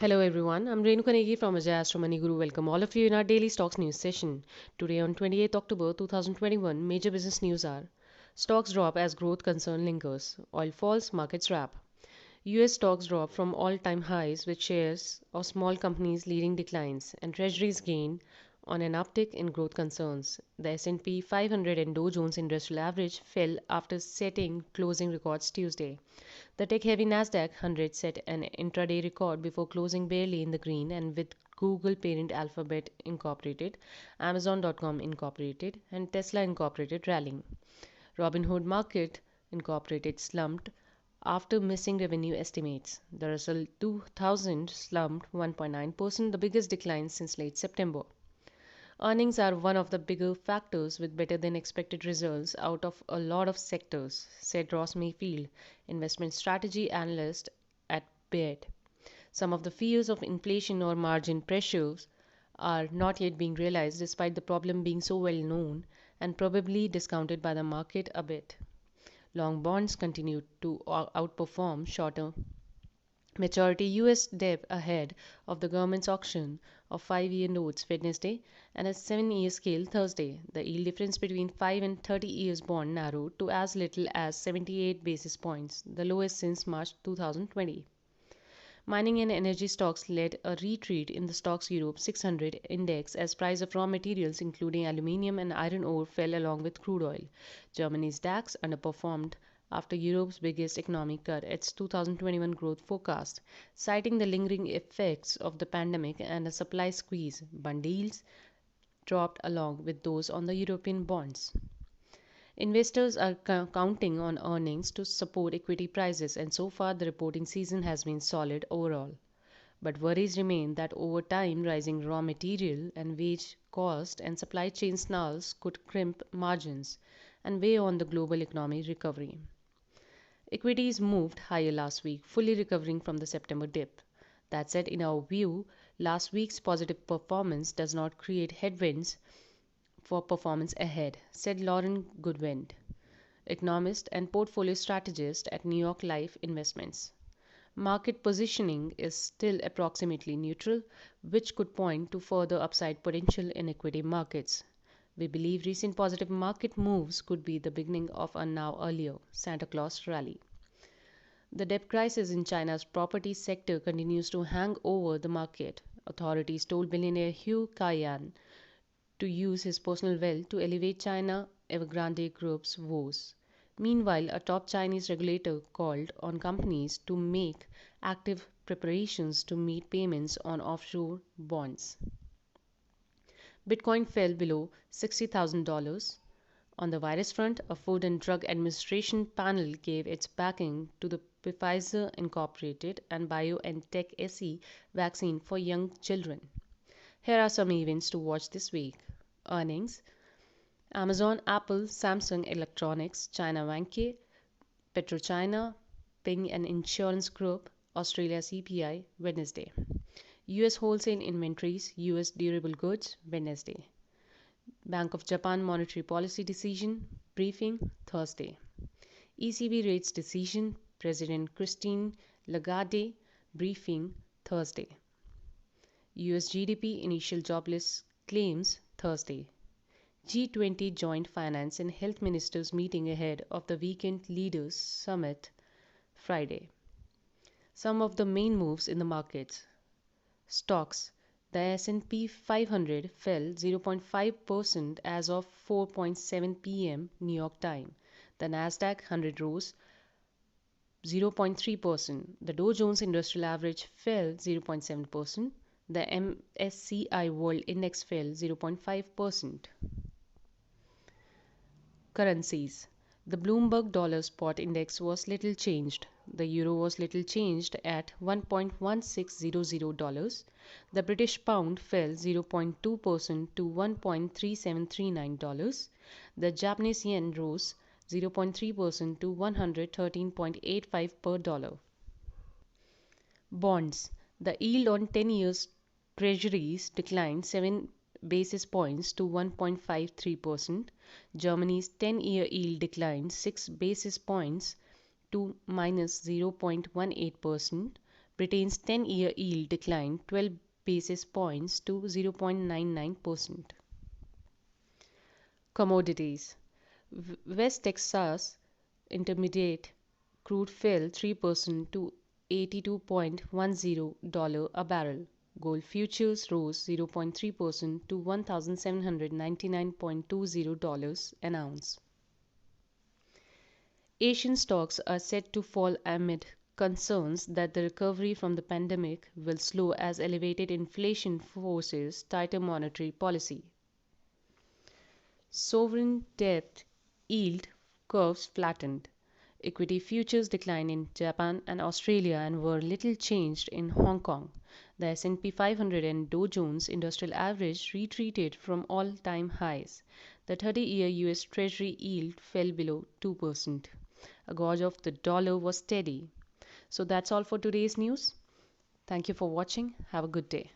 Hello everyone, I'm Renu Kanegi from Ajay Astro Money Guru. Welcome all of you in our daily stocks news session. Today on 28th October 2021, major business news are: stocks drop as growth concern lingers, oil falls, markets wrap. US stocks drop from all-time highs with shares of small companies leading declines, and treasuries gain on an uptick in growth concerns. The S&P 500 and Dow Jones Industrial Average fell after setting closing records Tuesday. The tech-heavy Nasdaq 100 set an intraday record before closing barely in the green, and with Google parent Alphabet Incorporated, Amazon.com Incorporated, and Tesla Incorporated rallying. Robinhood Market Incorporated slumped after missing revenue estimates. The Russell 2000 slumped 1.9%, the biggest decline since late September. Earnings are one of the bigger factors with better than expected results out of a lot of sectors, said Ross Mayfield, investment strategy analyst at Baird. Some of the fears of inflation or margin pressures are not yet being realized despite the problem being so well known and probably discounted by the market a bit. Long bonds continue to outperform shorter maturity US debt ahead of the government's auction of 5-year notes Wednesday and a 7-year scale Thursday. The yield difference between 5 and 30 years bond narrowed to as little as 78 basis points, the lowest since March 2020. Mining and energy stocks led a retreat in the Stoxx Europe 600 index as price of raw materials including aluminium and iron ore fell along with crude oil. Germany's DAX underperformed after Europe's biggest economy cut its 2021 growth forecast, citing the lingering effects of the pandemic and a supply squeeze. Bond yields dropped along with those on the European bonds. Investors are counting on earnings to support equity prices, and so far the reporting season has been solid overall. But worries remain that over time, rising raw material and wage cost and supply chain snarls could crimp margins and weigh on the global economy recovery. Equities moved higher last week, fully recovering from the September dip. That said, in our view, last week's positive performance does not create headwinds for performance ahead, said Lauren Goodwin, economist and portfolio strategist at New York Life Investments. Market positioning is still approximately neutral, which could point to further upside potential in equity markets. We believe recent positive market moves could be the beginning of a now earlier Santa Claus rally. The debt crisis in China's property sector continues to hang over the market. Authorities told billionaire Hugh Kaiyan to use his personal wealth to elevate China Evergrande Group's woes. Meanwhile, a top Chinese regulator called on companies to make active preparations to meet payments on offshore bonds. Bitcoin fell below $60,000. On the virus front, a Food and Drug Administration panel gave its backing to the Pfizer Incorporated and BioNTech SE vaccine for young children. Here are some events to watch this week. Earnings: Amazon, Apple, Samsung Electronics, China Vanke, PetroChina, Ping and Insurance Group, Australia CPI, Wednesday. US wholesale inventories, US durable goods, Wednesday. Bank of Japan monetary policy decision, briefing, Thursday. ECB rates decision, President Christine Lagarde, briefing, Thursday. US GDP initial jobless claims, Thursday. G20 joint finance and health ministers meeting ahead of the weekend leaders summit, Friday. Some of the main moves in the markets. Stocks: the S&P 500 fell 0.5% as of 4:07 p.m. New York time. The Nasdaq 100 rose 0.3%. The Dow Jones Industrial Average fell 0.7%. The MSCI World Index fell 0.5%. Currencies: the Bloomberg Dollar Spot Index was little changed. The euro was little changed at $1.1600. The British pound fell 0.2% to $1.3739. The Japanese yen rose 0.3% to 113.85 per dollar. Bonds: the yield on 10 years treasuries declined 7 basis points to 1.53%. Germany's 10-year yield declined 6 basis points to minus 0.18%. Britain's 10-year yield declined 12 basis points to 0.99%. Commodities. West Texas Intermediate crude fell 3% to $82.10 a barrel. Gold futures rose 0.3% to $1,799.20 an ounce. Asian stocks are set to fall amid concerns that the recovery from the pandemic will slow as elevated inflation forces tighter monetary policy. Sovereign debt yield curves flattened. Equity futures declined in Japan and Australia and were little changed in Hong Kong. The S&P 500 and Dow Jones Industrial Average retreated from all-time highs. The 30-year US Treasury yield fell below 2%. A gauge of the dollar was steady. So that's all for today's news. Thank you for watching. Have a good day.